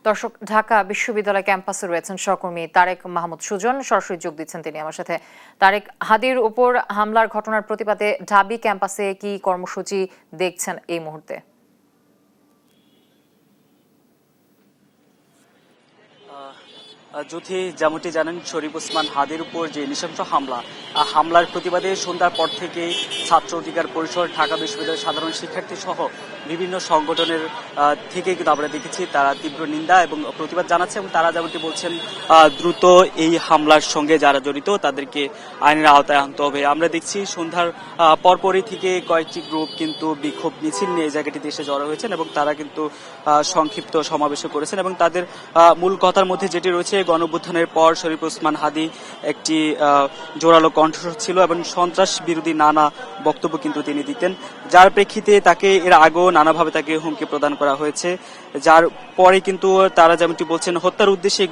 দর্শক, ঢাকা বিশ্ববিদ্যালয় ক্যাম্পাসে রয়েছেন সহকর্মী তারেক মাহমুদ সুজন, সরাসরি যোগ দিচ্ছেন তিনি আমার সাথে। তারেক, হাদির উপর হামলার ঘটনার প্রতিবাদে ঢাবি ক্যাম্পাসে কি কর্মসূচি দেখছেন এই মুহূর্তে? যুথি, যেমনটি জানেন, শরীফ ওসমান হাদির উপর যে নৃশংস হামলার প্রতিবাদে সন্ধ্যার পর থেকেই ছাত্র অধিকার পরিষদ, ঢাকা বিশ্ববিদ্যালয়ের সাধারণ শিক্ষার্থী সহ বিভিন্ন সংগঠনের থেকে কিন্তু আমরা দেখেছি তারা তীব্র নিন্দা এবং প্রতিবাদ জানাচ্ছে এবং তারা যেমনটি বলছেন দ্রুত এই হামলার সঙ্গে যারা জড়িত তাদেরকে আইনের আওতায় আনতে হবে। আমরা দেখছি সন্ধ্যার পরপরই থেকে কয়েকটি গ্রুপ কিন্তু বিক্ষোভ মিছিল নিয়ে এই জায়গাটিতে এসে জড়ো হয়েছেন এবং তারা কিন্তু সংক্ষিপ্ত সমাবেশ করেছেন এবং তাদের মূল কথার মধ্যে যেটি রয়েছে, গণঅভ্যুত্থানের পর শরীফ ওসমান হাদি একটি জোরালো কণ্ঠস্বর ছিল এবং সন্ত্রাস বিরোধী নানা বক্তব্য কিন্তু তিনি দিতেন, যার প্রেক্ষিতে তাকে এর আগেও নানাভাবে তাকে হুমকি প্রদান করা হয়েছে, যার পরে কিন্তু তারা যেমনটি বলছেন হত্যার উদ্দেশ্যে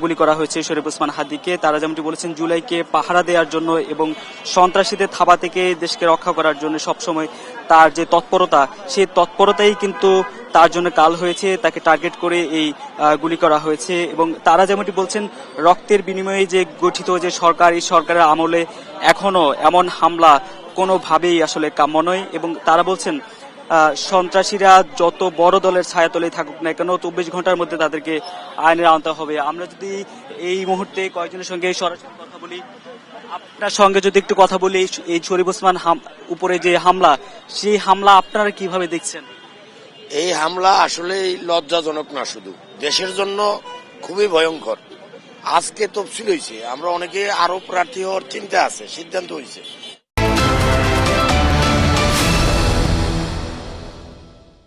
গুলি করা হয়েছে শরীফ ওসমান হাদিকে। তারা যেমনটি বলেছেন জুলাইকে পাহারা দেওয়ার জন্য এবং সন্ত্রাসীদের থাবা থেকে দেশকে রক্ষা করার জন্য সবসময় তার যে তৎপরতা, সেই তৎপরতাই কিন্তু তার জন্য কাল হয়েছে, তাকে টার্গেট করে এই গুলি করা হয়েছে। এবং তারা যেমনটি বলছেন রক্তের বিনিময়ে যে গঠিত যে সরকার, এই সরকারের আমলে এখনো এমন হামলা কোনোভাবেই আসলে কাম্য নয় এবং তারা বলছেন সন্ত্রাসীরা যত বড় দলের ছায়াতলেই থাকুক না কেন 24 ঘন্টার মধ্যে তাদেরকে আইনের আনতে হবে। আমরা যদি এই মুহূর্তে কয়েকজনের সঙ্গে সরাসরি কথা বলি, আপনার সঙ্গে যদি একটু কথা বলি, এই শরীফ ওসমান উপরে যে হামলা, সেই হামলা আপনারা কিভাবে দেখছেন? এই হামলা আসলে লজ্জাজনক না, শুধু দেশের জন্য খুবই ভয়ঙ্কর। আজকে তফসিল হয়েছে, আমরা অনেকে আরো প্রার্থী হওয়ার চিন্তা আছে, সিদ্ধান্ত হয়েছে,